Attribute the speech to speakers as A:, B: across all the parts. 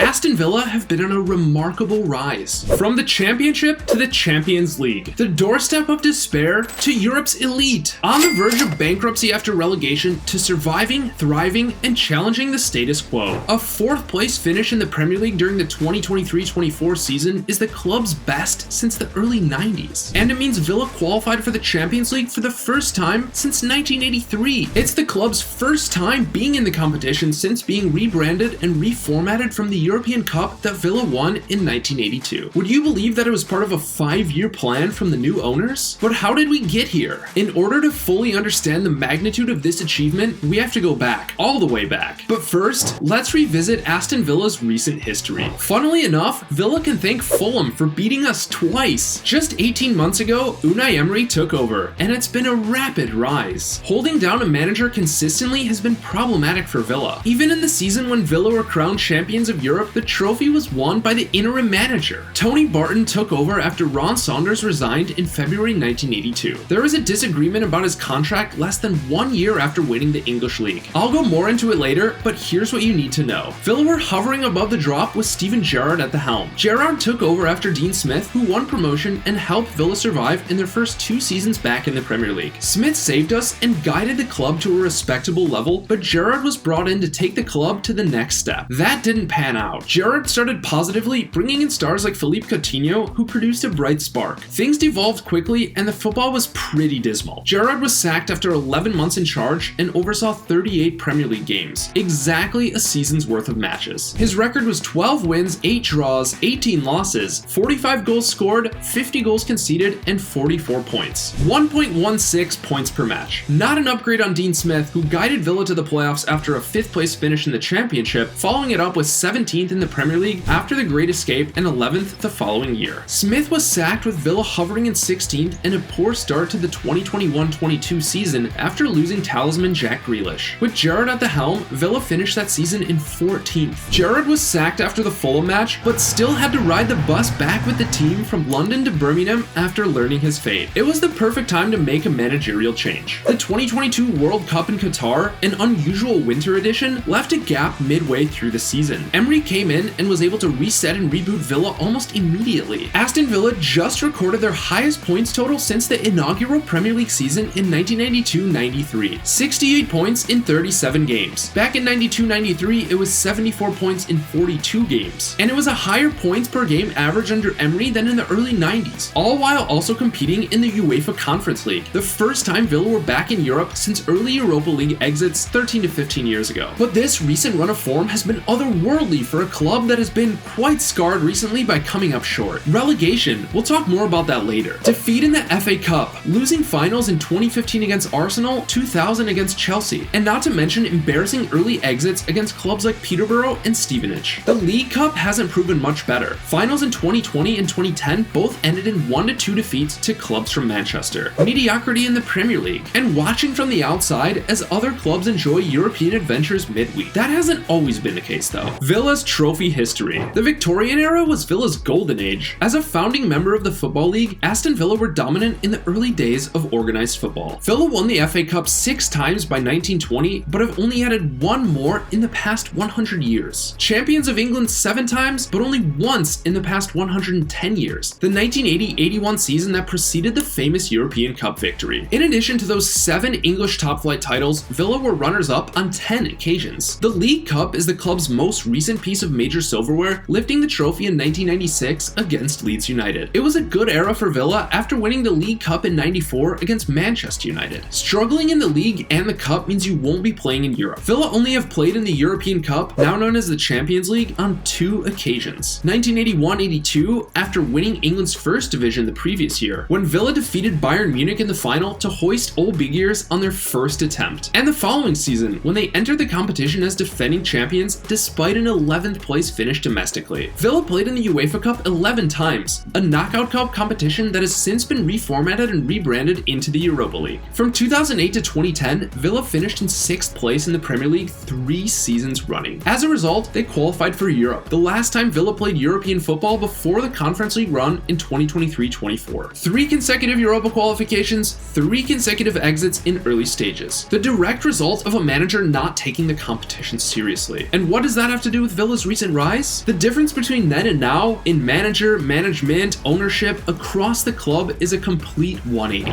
A: Aston Villa have been on a remarkable rise. From the Championship to the Champions League, the doorstep of despair to Europe's elite, on the verge of bankruptcy after relegation to surviving, thriving, and challenging the status quo. A 4th place finish in the Premier League during the 2023-24 season is the club's best since the early 90s, and it means Villa qualified for the Champions League for the first time since 1983. It's the club's first time being in the competition since being rebranded and reformatted from the European Cup that Villa won in 1982. Would you believe that it was part of a 5-year plan from the new owners? But how did we get here? In order to fully understand the magnitude of this achievement, we have to go back, all the way back. But first, let's revisit Aston Villa's recent history. Funnily enough, Villa can thank Fulham for beating us twice. Just 18 months ago, Unai Emery took over, and it's been a rapid rise. Holding down a manager consistently has been problematic for Villa. Even in the season when Villa were crowned champions of Europe, the trophy was won by the interim manager. Tony Barton took over after Ron Saunders resigned in February 1982. There was a disagreement about his contract less than 1 year after winning the English League. I'll go more into it later, but here's what you need to know. Villa were hovering above the drop with Steven Gerrard at the helm. Gerrard took over after Dean Smith, who won promotion and helped Villa survive in their first 2 seasons back in the Premier League. Smith saved us and guided the club to a respectable level, but Gerrard was brought in to take the club to the next step. That didn't pan out. Gerrard started positively, bringing in stars like Philippe Coutinho, who produced a bright spark. Things devolved quickly, and the football was pretty dismal. Gerrard was sacked after 11 months in charge and oversaw 38 Premier League games, exactly a season's worth of matches. His record was 12 wins, 8 draws, 18 losses, 45 goals scored, 50 goals conceded, and 44 points. 1.16 points per match. Not an upgrade on Dean Smith, who guided Villa to the playoffs after a 5th place finish in the Championship, following it up with 17th in the Premier League after the Great Escape and 11th the following year. Smith was sacked with Villa hovering in 16th and a poor start to the 2021-22 season after losing talisman Jack Grealish. With Gerrard at the helm, Villa finished that season in 14th. Gerrard was sacked after the Fulham match, but still had to ride the bus back with the team from London to Birmingham after learning his fate. It was the perfect time to make a managerial change. The 2022 World Cup in Qatar, an unusual winter edition, left a gap midway through the season. Emery came in and was able to reset and reboot Villa almost immediately. Aston Villa just recorded their highest points total since the inaugural Premier League season in 1992-93. 68 points in 37 games. Back in 92-93, it was 74 points in 42 games. And it was a higher points per game average under Emery than in the early 90s, all while also competing in the UEFA Conference League, the first time Villa were back in Europe since early Europa League exits 13 to 15 years ago. But this recent run of form has been otherworldly for a club that has been quite scarred recently by coming up short. Relegation, we'll talk more about that later. Defeat in the FA Cup, losing finals in 2015 against Arsenal, 2000 against Chelsea, and not to mention embarrassing early exits against clubs like Peterborough and Stevenage. The League Cup hasn't proven much better. Finals in 2020 and 2010 both ended in 1-2 defeats to clubs from Manchester. Mediocrity in the Premier League, and watching from the outside as other clubs enjoy European adventures midweek. That hasn't always been the case though. Villa's trophy history. The Victorian era was Villa's golden age. As a founding member of the Football League, Aston Villa were dominant in the early days of organised football. Villa won the FA Cup 6 times by 1920, but have only added 1 more in the past 100 years. Champions of England 7 times, but only once in the past 110 years. The 1980-81 season that preceded the famous European Cup victory. In addition to those 7 English top-flight titles, Villa were runners-up on 10 occasions. The League Cup is the club's most recent piece of major silverware, lifting the trophy in 1996 against Leeds United. It was a good era for Villa after winning the League Cup in 94 against Manchester United. Struggling in the league and the cup means you won't be playing in Europe. Villa only have played in the European Cup, now known as the Champions League, on 2 occasions. 1981-82, after winning England's first division the previous year, when Villa defeated Bayern Munich in the final to hoist Old Big Ears on their first attempt. And the following season, when they entered the competition as defending champions despite an 11th place finish domestically. Villa played in the UEFA Cup 11 times, a knockout cup competition that has since been reformatted and rebranded into the Europa League. From 2008 to 2010, Villa finished in 6th place in the Premier League 3 seasons running. As a result, they qualified for Europe, the last time Villa played European football before the Conference League run in 2023-24. 3 consecutive Europa qualifications, 3 consecutive exits in early stages. The direct result of a manager not taking the competition seriously. And what does that have to do with Villa's recent recent rise? The difference between then and now in manager, management, ownership across the club is a complete 180.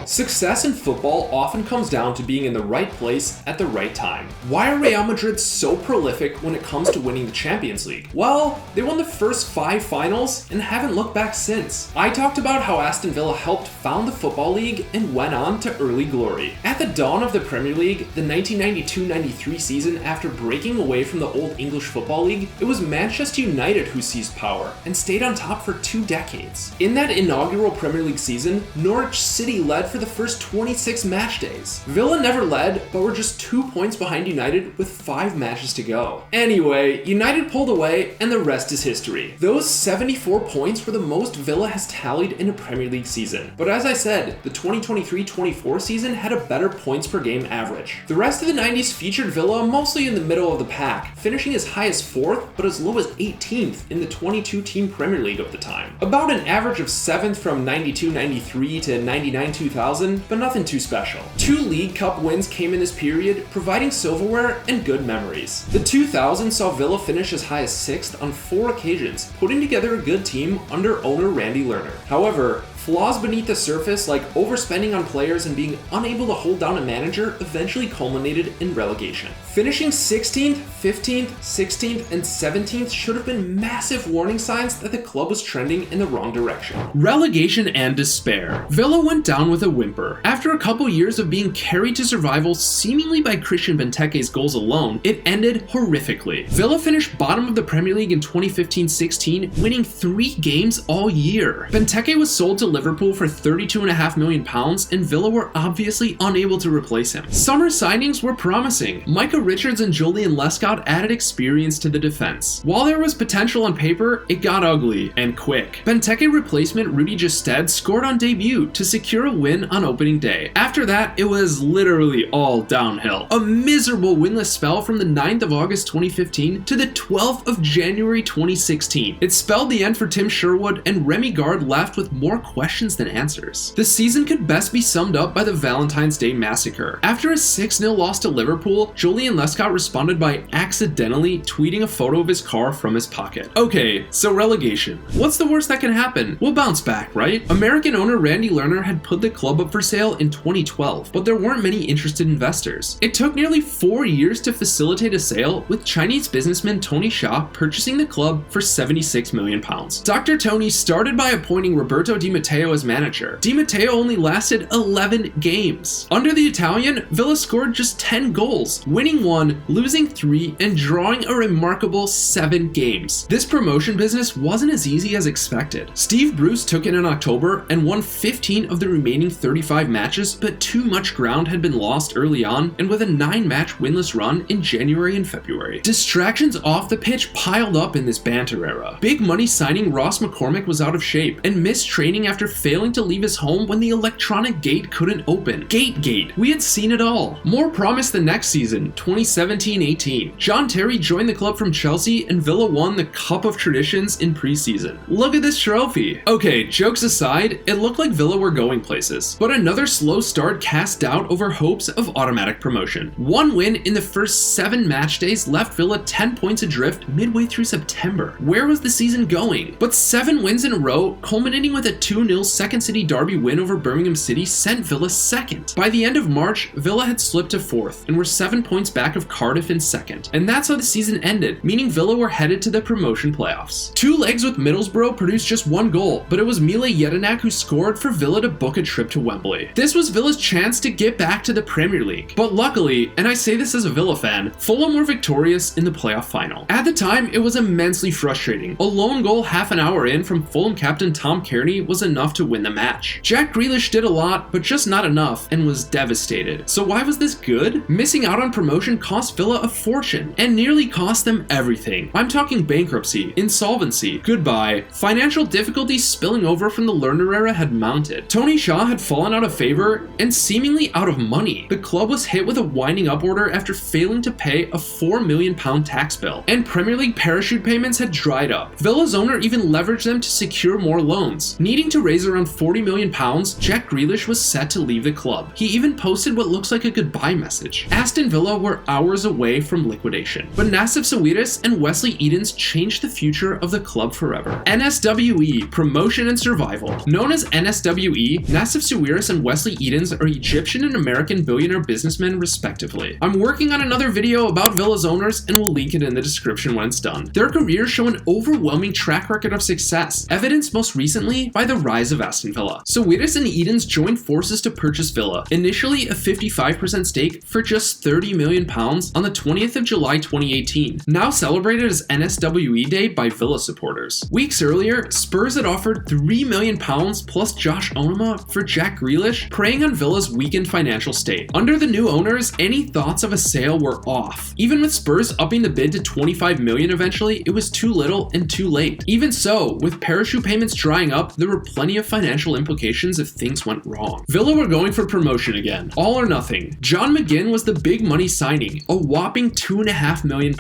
A: Success in football often comes down to being in the right place at the right time. Why are Real Madrid so prolific when it comes to winning the Champions League? Well, they won the first 5 finals and haven't looked back since. I talked about how Aston Villa helped found the Football League and went on to early glory. At the dawn of the Premier League, the 1992-93 season, after breaking away from the old English Football League, it was Manchester United who seized power and stayed on top for 2 decades. In that inaugural Premier League season, Norwich City led for the first 26 match days. Villa never led, but were just 2 points behind United with 5 matches to go. Anyway, United pulled away and the rest is history. Those 74 points were the most Villa has tallied in a Premier League season. But as I said, the 2023-24 season had a better points per game average. The rest of the 90s featured Villa mostly in the middle of the pack, finishing as high as 4th, but as low as 18th in the 22-team Premier League of the time. About an average of 7th from 92-93 to 99-2000, but nothing too special. 2 League Cup wins came in this period, providing silverware and good memories. The 2000s saw Villa finish as high as 6th on 4 occasions, putting together a good team under owner Randy Lerner. However, flaws beneath the surface like overspending on players and being unable to hold down a manager eventually culminated in relegation. Finishing 16th, 15th, 16th, and 17th should have been massive warning signs that the club was trending in the wrong direction. Relegation and despair. Villa went down with a whimper. After a couple years of being carried to survival seemingly by Christian Benteke's goals alone, it ended horrifically. Villa finished bottom of the Premier League in 2015-16, winning 3 games all year. Benteke was sold to Liverpool for £32.5 million, and Villa were obviously unable to replace him. Summer signings were promising. Micah Richards and Julian Lescott added experience to the defense. While there was potential on paper, it got ugly, and quick. Benteke replacement Rudy Gestede scored on debut to secure a win on opening day. After that, it was literally all downhill. A miserable winless spell from the 9th of August 2015 to the 12th of January 2016. It spelled the end for Tim Sherwood, and Remy Gard left with more questions than answers. The season could best be summed up by the Valentine's Day massacre. After a 6-0 loss to Liverpool, Julian Lescott responded by accidentally tweeting a photo of his car from his pocket. Okay, so relegation. What's the worst that can happen? We'll bounce back, right? American owner Randy Lerner had put the club up for sale in 2012, but there weren't many interested investors. It took nearly 4 years to facilitate a sale, with Chinese businessman Tony Shaw purchasing the club for £76 million. Dr. Tony started by appointing Roberto Di Matteo as manager. Di Matteo only lasted 11 games. Under the Italian, Villa scored just 10 goals, winning 1, losing 3, and drawing a remarkable 7 games. This promotion business wasn't as easy as expected. Steve Bruce took it in October and won 15 of the remaining 35 matches, but too much ground had been lost early on, and with a 9-match winless run in January and February. Distractions off the pitch piled up in this banter era. Big money signing Ross McCormick was out of shape and missed training after failing to leave his home when the electronic gate couldn't open. Gate. We had seen it all. More promise the next season, 2017-18. John Terry joined the club from Chelsea and Villa won the Cup of Traditions in preseason. Look at this trophy. Okay, jokes aside, it looked like Villa were going places, but another slow start cast doubt over hopes of automatic promotion. 1 win in the first 7 match days left Villa 10 points adrift midway through September. Where was the season going? But 7 wins in a row, culminating with a 2-0 Second City Derby win over Birmingham City, sent Villa second. By the end of March, Villa had slipped to 4th and were 7 points back of Cardiff in second. And that's how the season ended, meaning Villa were headed to the promotion playoffs. 2 legs with Middlesbrough produced just 1 goal, but it was Mile Jedinak who scored for Villa to book a trip to Wembley. This was Villa's chance to get back to the Premier League. But luckily, and I say this as a Villa fan, Fulham were victorious in the playoff final. At the time, it was immensely frustrating. A lone goal half an hour in from Fulham captain Tom Kearney was enough to win the match. Jack Grealish did a lot, but just not enough, and was devastated. So why was this good? Missing out on promotion cost Villa a fortune, and nearly cost them everything. I'm talking bankruptcy, insolvency, goodbye, financial difficulties spilling over from the Lerner era had mounted. Tony Shaw had fallen out of favor, and seemingly out of money. The club was hit with a winding up order after failing to pay a £4 million tax bill, and Premier League parachute payments had dried up. Villa's owner even leveraged them to secure more loans. Needing to raise around £40 million, Jack Grealish was set to leave the club. He even posted what looks like a goodbye message. Aston Villa were hours away from liquidation, but Nassef Sawiris and Wesley Edens changed the future of the club forever. NSWE, Promotion and Survival. Known as NSWE, Nassef Sawiris and Wesley Edens are Egyptian and American billionaire businessmen respectively. I'm working on another video about Villa's owners and will link it in the description when it's done. Their careers show an overwhelming track record of success, evidenced most recently by the rise of Aston Villa. Sawiris and Edens joined forces to purchase Villa, initially a 55% stake for just £30 million on the 20th of July 2018, now celebrated as NSWE Day by Villa supporters. Weeks earlier, Spurs had offered £3 million plus Josh Onuma for Jack Grealish, preying on Villa's weakened financial state. Under the new owners, any thoughts of a sale were off. Even with Spurs upping the bid to $25 million eventually, it was too little and too late. Even so, with parachute payments drying up, there were plenty of financial implications if things went wrong. Villa were going for promotion again. All or nothing. John McGinn was the big money signing, a whopping £2.5 million.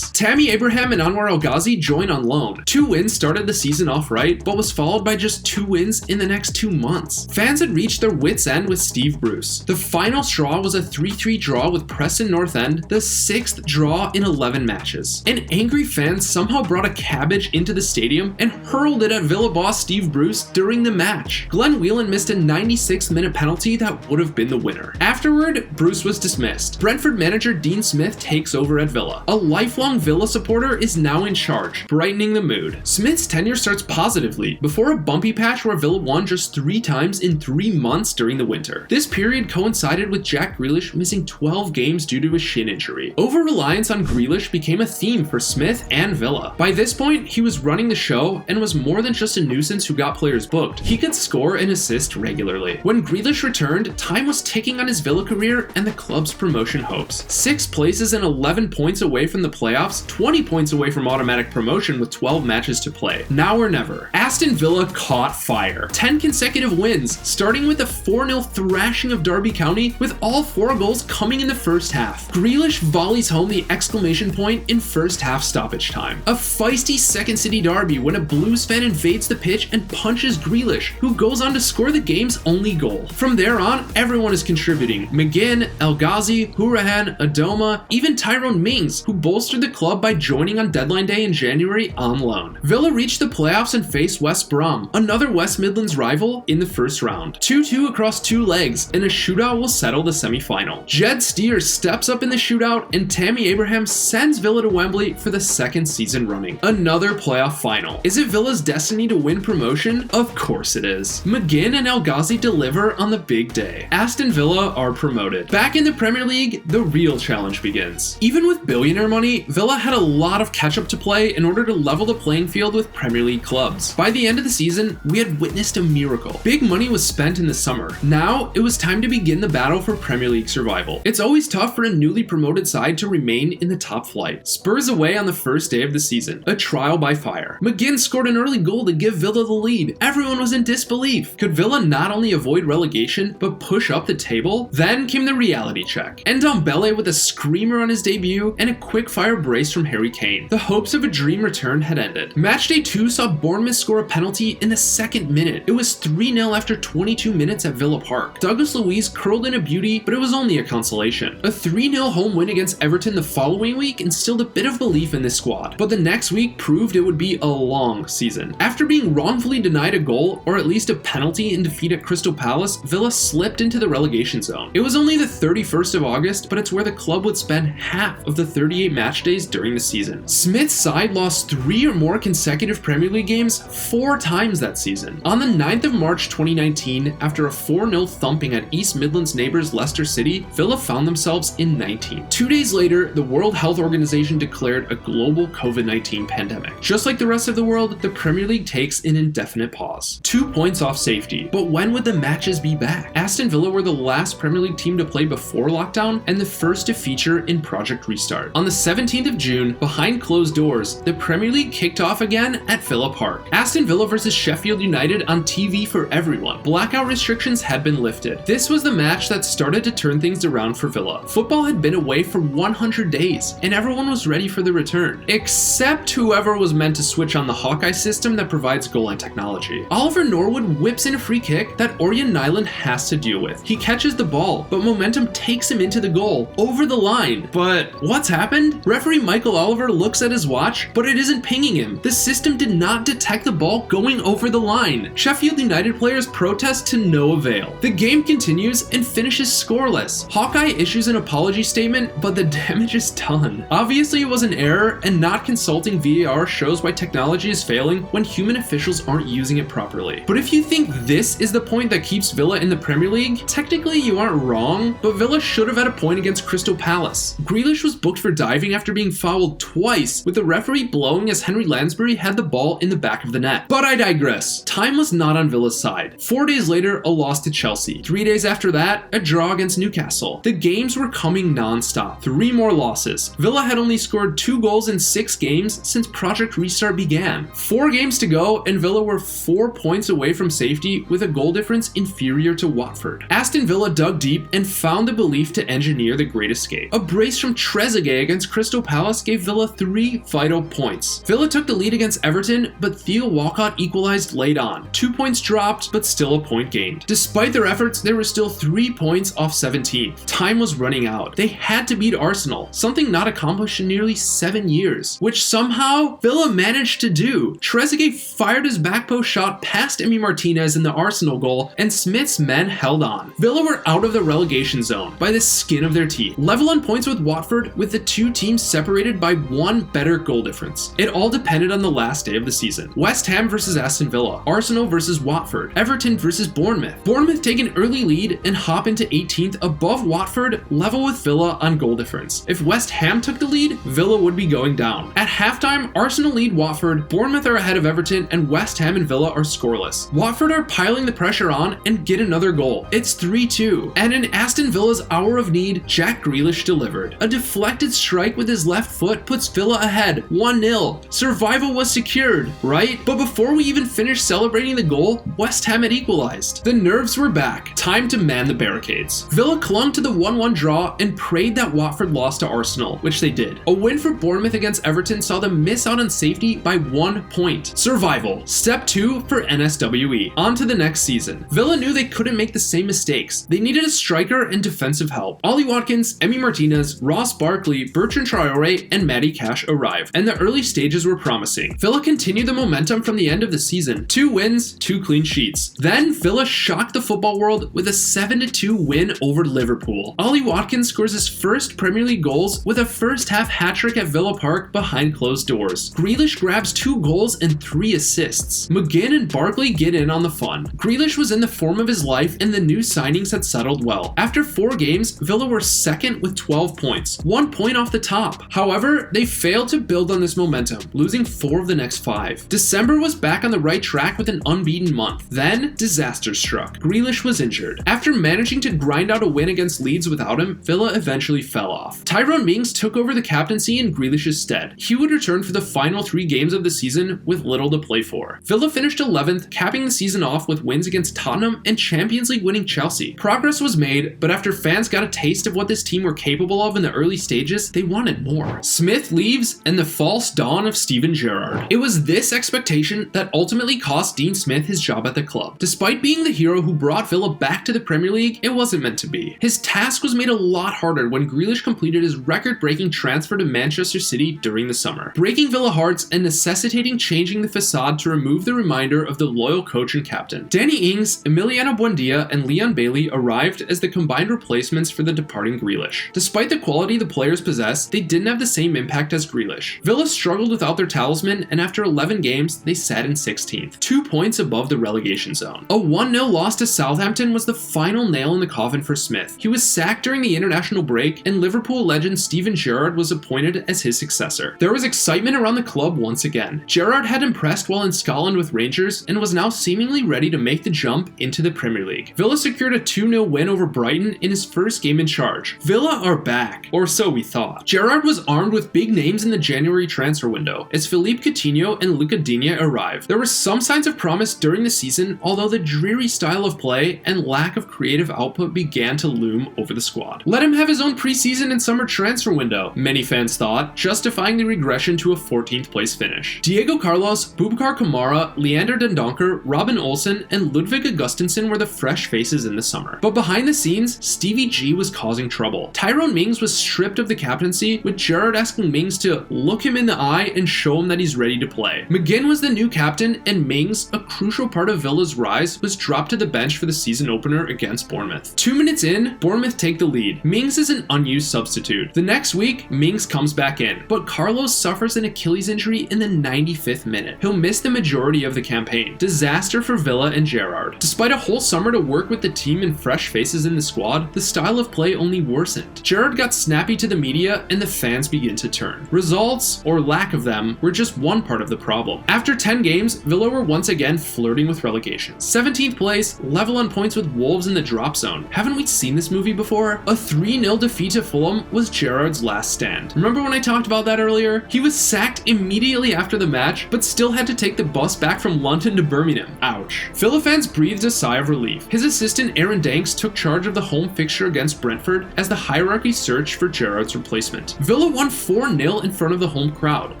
A: Tammy Abraham and Anwar El Ghazi joined on loan. 2 wins started the season off right, but was followed by just 2 wins in the next 2 months. Fans had reached their wits' end with Steve Bruce. The final straw was a 3-3 draw with Preston North End, the 6th draw in 11 matches. An angry fan somehow brought a cabbage into the stadium and hurled it at Villa boss Steve Bruce during the match. Glenn Whelan missed a 96-minute penalty that would have been the winner. Afterward, Bruce was dismissed. Brentford manager Dean Smith takes over at Villa. A lifelong Villa supporter is now in charge, brightening the mood. Smith's tenure starts positively, before a bumpy patch where Villa won just 3 times in 3 months during the winter. This period coincided with Jack Grealish missing 12 games due to a shin injury. Over-reliance on Grealish became a theme for Smith and Villa. By this point, he was running the show and was more than just a nuisance who got players booked. He could score and assist regularly. When Grealish returned, time was ticking on his Villa career and the club's promotion hopes. 6 places and 11 points away from the playoffs, 20 points away from automatic promotion with 12 matches to play. Now or never. Aston Villa caught fire. 10 consecutive wins, starting with a 4-0 thrashing of Derby County, with all 4 goals coming in the first half. Grealish volleys home the exclamation point in first half stoppage time. A feisty second city derby when a Blues fan invades the pitch and punches Grealish, who goes on to score the game's only goal. From there on, everyone is contributing. McGinn, El Ghazi, Hourihane, Adoma, even Tyrone Mings, who bolstered the club by joining on deadline day in January on loan. Villa reached the playoffs and faced West Brom, another West Midlands rival, in the first round. 2-2 across 2 legs, and a shootout will settle the semi-final. Jed Steer steps up in the shootout, and Tammy Abraham sends Villa to Wembley for the 2nd season running. Another playoff final. Is it Villa's destiny to win promotion? Of course it is. McGinn and El Ghazi deliver on the big day. Aston Villa are promoted. Back in the Premier League, the real challenge begins. Even with billionaire money, Villa had a lot of catch-up to play in order to level the playing field with Premier League clubs. By the end of the season, we had witnessed a miracle. Big money was spent in the summer. Now, it was time to begin the battle for Premier League survival. It's always tough for a newly promoted side to remain in the top flight. Spurs away on the first day of the season. A trial by fire. McGinn scored an early goal to give Villa the lead. Everyone was in disbelief. Could Villa not only avoid relegation, but push up the table? Then came the reality check. Ndombele with a screamer on his debut and a quick-fire brace from Harry Kane. The hopes of a dream return had ended. Matchday 2 saw Bournemouth score a penalty in the 2nd minute. It was 3-0 after 22 minutes at Villa Park. Douglas Luiz curled in a beauty, but it was only a consolation. A 3-0 home win against Everton the following week instilled a bit of belief in this squad, but the next week proved it would be a long season. After being wrongfully denied a goal, or at least a penalty in defeat at Crystal Palace, Villa slipped into the relegation zone. It was only the 31st of August, but it's where the club would spend half of the 38 match days during the season. Smith's side lost 3 or more consecutive Premier League games 4 times that season. On the 9th of March 2019, after a 4-0 thumping at East Midlands neighbors Leicester City, Villa found themselves in 19th. 2 days later, the World Health Organization declared a global COVID-19 pandemic. Just like the rest of the world, the Premier League takes an indefinite pause. 2 points off safety, but when would the matches be back? Aston Villa were the last Premier League team to play before lockdown and the first to feature in Project Restart. On the 17th of June, behind closed doors, the Premier League kicked off again at Villa Park. Aston Villa versus Sheffield United on TV for everyone. Blackout restrictions had been lifted. This was the match that started to turn things around for Villa. Football had been away for 100 days, and everyone was ready for the return, except whoever was meant to switch on the Hawkeye system that provides goal line technology. Oliver Norwood whips in a free kick that Orjan Nyland has to deal with. He catches the ball, but momentum takes him into the goal, over the line. But what's happened? Referee Michael Oliver looks at his watch, but it isn't pinging him. The system did not detect the ball going over the line. Sheffield United players protest to no avail. The game continues and finishes scoreless. Hawkeye issues an apology statement, but the damage is done. Obviously it was an error, and not consulting VAR shows why technology is failing when human officials aren't using it properly. But if you think this is the point that keeps Villa in the Premier League, technically you aren't wrong, but Villa should have had a point against Crystal Palace. Grealish was booked for diving after being fouled twice, with the referee blowing as Henry Lansbury had the ball in the back of the net. But I digress. Time was not on Villa's side. 4 days later, a loss to Chelsea. 3 days after that, a draw against Newcastle. The games were coming non-stop. 3 more losses. Villa had only scored 2 goals in 6 games since Project Restart began. 4 games to go, and Villa were 4 points away from safety with a goal difference inferior to Watford. Aston Villa dug deep and found the belief to engineer the great escape. A brace from Trezeguet against Crystal Palace gave Villa 3 vital points. Villa took the lead against Everton, but Theo Walcott equalized late on. 2 points dropped, but still a point gained. Despite their efforts, there were still 3 points off 17th. Time was running out. They had to beat Arsenal, something not accomplished in nearly 7 years, which somehow Villa managed to do. Trezeguet fired his back post shot past Emi Martinez in the Arsenal goal, and Smith's men held on. Villa were out of the relegation zone by the skin of their teeth. Level on points with Watford, with the 2 teams separated by 1 better goal difference. It all depended on the last day of the season. West Ham versus Aston Villa, Arsenal versus Watford, Everton versus Bournemouth. Bournemouth take an early lead and hop into 18th above Watford, level with Villa on goal difference. If West Ham took the lead, Villa would be going down. At halftime, Arsenal lead Watford, Bournemouth are ahead of Everton, and West Ham and Villa are scoreless. Watford are piling the pressure on and get another goal. It's 3-2. And in Aston Villa's hour of need, Jack Grealish delivered. A deflected strike with his left foot puts Villa ahead, 1-0. Survival was secured, right? But before we even finished celebrating the goal, West Ham had equalized. The nerves were back. Time to man the barricades. Villa clung to the 1-1 draw and prayed that Watford lost to Arsenal, which they did. A win for Bournemouth against Everton saw them miss out on safety by 1 point. Survival. Step 2 for NSWE. On to the next season. Villa knew they couldn't make the same mistakes. They needed a striker and defensive help. Ollie Watkins, Emi Martinez, Ross Barkley, Bertrand Traore, and Matty Cash arrived, and the early stages were promising. Villa continued the momentum from the end of the season. 2 wins, 2 clean sheets. Then Villa shocked the football world with a 7-2 win over Liverpool. Ollie Watkins scores his first Premier League goals with a first half hat-trick at Villa Park behind closed doors. Grealish grabs 2 goals and 3 assists. McGinn and Barkley get in on the fun. Grealish was in the form of his life, and the new signings had settled well. After 4 games, Villa were second with 12 points, 1 point off the top. However, they failed to build on this momentum, losing 4 of the next 5. December was back on the right track with an unbeaten month. Then, disaster struck. Grealish was injured. After managing to grind out a win against Leeds without him, Villa eventually fell off. Tyrone Mings took over the captaincy in Grealish's stead. He would return for the final 3 games of the season with little to play for. Villa finished 11th, capping the season off with wins against Tottenham and Champions League winning Chelsea. Progress was made, but after fans got a taste of what this team were capable of in the early stages, they wanted more. Smith leaves, and the false dawn of Steven Gerrard. It was this expectation that ultimately cost Dean Smith his job at the club. Despite being the hero who brought Villa back to the Premier League, it wasn't meant to be. His task was made a lot harder when Grealish completed his record-breaking transfer to Manchester City during the summer, breaking Villa hearts and necessitating changing the facade to remove the reminder of the loyal coach and captain. Danny Ings, Emiliano Buendia, and Leon Bailey arrived as the combined replacements for the departing Grealish. Despite the quality the players possessed, they didn't have the same impact as Grealish. Villa struggled without their talisman, and after 11 games, they sat in 16th, 2 points above the relegation zone. A 1-0 loss to Southampton was the final nail in the coffin for Smith. He was sacked during the international break, and Liverpool legend Steven Gerrard was appointed as his successor. There was excitement around the club once again. Gerrard had impressed while in Scotland with Rangers, and was now seemingly ready to make the jump into the Premier League. Villa secured a 2-0 win over Brighton in his first game in charge. Villa are back, or so we thought. Gerrard was armed with big names in the January transfer window, as Philippe Coutinho and Luca Digne arrived. There were some signs of promise during the season, although the dreary style of play and lack of creative output began to loom over the squad. Let him have his own preseason and summer transfer window, many fans thought, justifying the regression to a 14th place finish. Diego Carlos, Boubacar Kamara, Leander van Donker, Robin Olsen, and Ludvig Augustinsson were the fresh faces in the summer. But behind the scenes, Stevie G was causing trouble. Tyrone Mings was stripped of the captaincy, with Gerrard asking Mings to look him in the eye and show him that he's ready to play. McGinn was the new captain, and Mings, a crucial part of Villa's rise, was dropped to the bench for the season opener against Bournemouth. 2 minutes in, Bournemouth take the lead. Mings is an unused substitute. The next week, Mings comes back in, but Carlos suffers an Achilles injury in the 95th minute. He'll miss the majority of the campaign. Disaster for Villa and Gerrard. Despite a whole summer to work with the team and fresh faces in the squad, the style of play only worsened. Gerrard got snappy to the media and the fans begin to turn. Results, or lack of them, were just one part of the problem. After 10 games, Villa were once again flirting with relegation. 17th place, level on points with Wolves in the drop zone. Haven't we seen this movie before? A 3-0 defeat to Fulham was Gerrard's last stand. Remember when I talked about that earlier? He was sacked immediately after the match, but still had to take the bus back from London to Birmingham. Ouch. Villa fans breathed a sigh of relief. His assistant Aaron Danks took charge of the home fixture against Brentford as the hierarchy searched for Gerrard's replacement. Villa won 4-0 in front of the home crowd.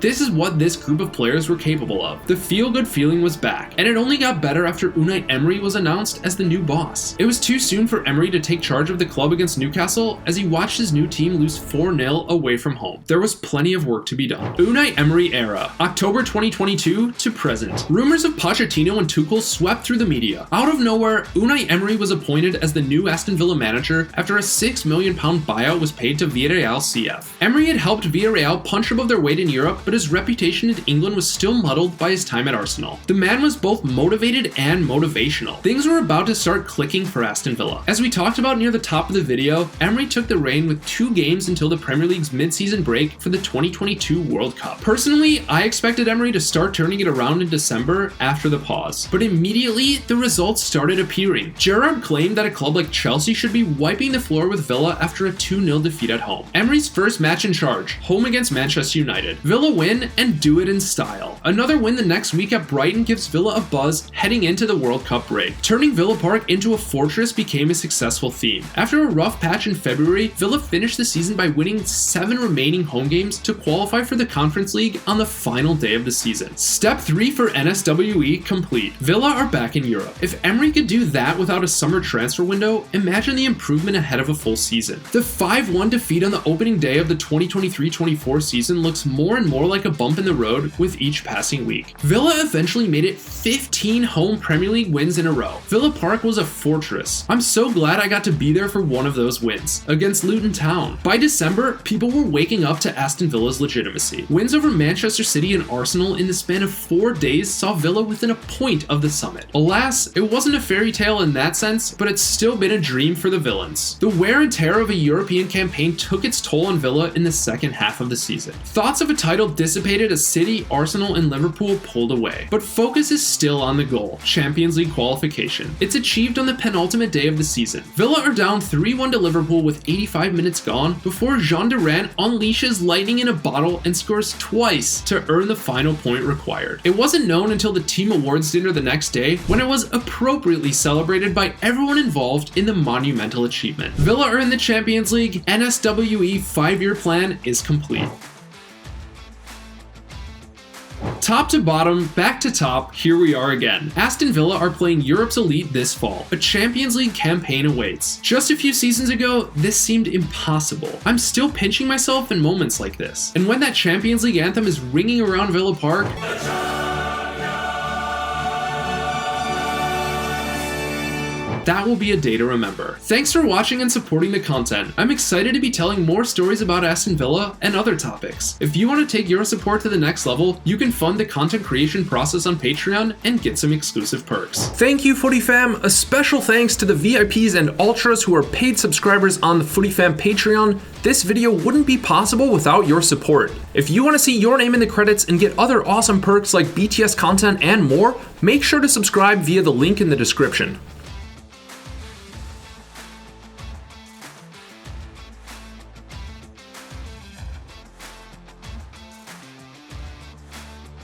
A: This is what this group of players were capable of. The feel-good feeling was back, and it only got better after Unai Emery was announced as the new boss. It was too soon for Emery to take charge of the club against Newcastle as he watched his new team lose 4-0 away from home. There was plenty of work to be done. Unai Emery era, October 2022 to present. Rumors of Pochettino and Tuchel swept through the media. Out of nowhere, Unai Emery was appointed as the new Aston Villa manager after a £6 million buyout was paid to Villarreal CF. Emery had helped Villarreal punch above their weight in Europe, but his reputation in England was still muddled by his time at Arsenal. The man was both motivated and motivational. Things were about to start clicking for Aston Villa. As we talked about near the top of the video, Emery took the reign with 2 games until the Premier League's mid-season break for the 2022 World Cup. Personally, I expected Emery to start turning it around in December after the pause, but immediately the results started appearing. Gerrard claimed that a club like Chelsea should be wiping the floor with Villa after a 2-0 defeat at home. Emery's first match in charge, home against Manchester United. Villa win and do it in style. Another win the next week at Brighton gives Villa a buzz heading into the World Cup break. Turning Villa Park into a fortress became a successful theme. After a rough patch in February, Villa finished the season by winning 7 remaining home games to qualify for the Conference League on the final day of the season. Step 3 for NSWE complete. Villa are back in Europe. If Emery could do that without a summer transfer window, imagine the improvement ahead of a full season. The 5-1 defeat on the opening day of the 2023-24 season looks more and more like a bump in the road with each passing week. Villa eventually made it 15 home Premier League wins in a row. Villa Park was a fortress. I'm so glad I got to be there for one of those wins, against Luton Town. By December, people were waking up to Aston Villa's legitimacy. Wins over Manchester City and Arsenal in the span of 4 days saw Villa within a point of the summit. Alas, it wasn't a fairy tale in that sense, but it's still been a dream for the villains. The wear and tear of a European campaign took its toll on Villa in the second half of the season. Thoughts of a title dissipated as City, Arsenal, and Liverpool pulled away. But focus is still on the goal, Champions League qualification. It's achieved on the penultimate day of the season. Villa are down 3-1 to Liverpool with 85 minutes gone before Jean Durand unleashes lightning in a bottle and scores twice to earn the final point required. It wasn't known until the team awards dinner the next day when it was appropriately celebrated by everyone involved in the monumental achievement. Villa are in the Champions League. NSWE 5-year plan is complete. Top to bottom, back to top, here we are again. Aston Villa are playing Europe's elite this fall. A Champions League campaign awaits. Just a few seasons ago, this seemed impossible. I'm still pinching myself in moments like this. And when that Champions League anthem is ringing around Villa Park, that will be a day to remember. Thanks for watching and supporting the content. I'm excited to be telling more stories about Aston Villa and other topics. If you want to take your support to the next level, you can fund the content creation process on Patreon and get some exclusive perks. Thank you, Footy Fam. A special thanks to the VIPs and Ultras who are paid subscribers on the Footy Fam Patreon. This video wouldn't be possible without your support. If you want to see your name in the credits and get other awesome perks like BTS content and more, make sure to subscribe via the link in the description.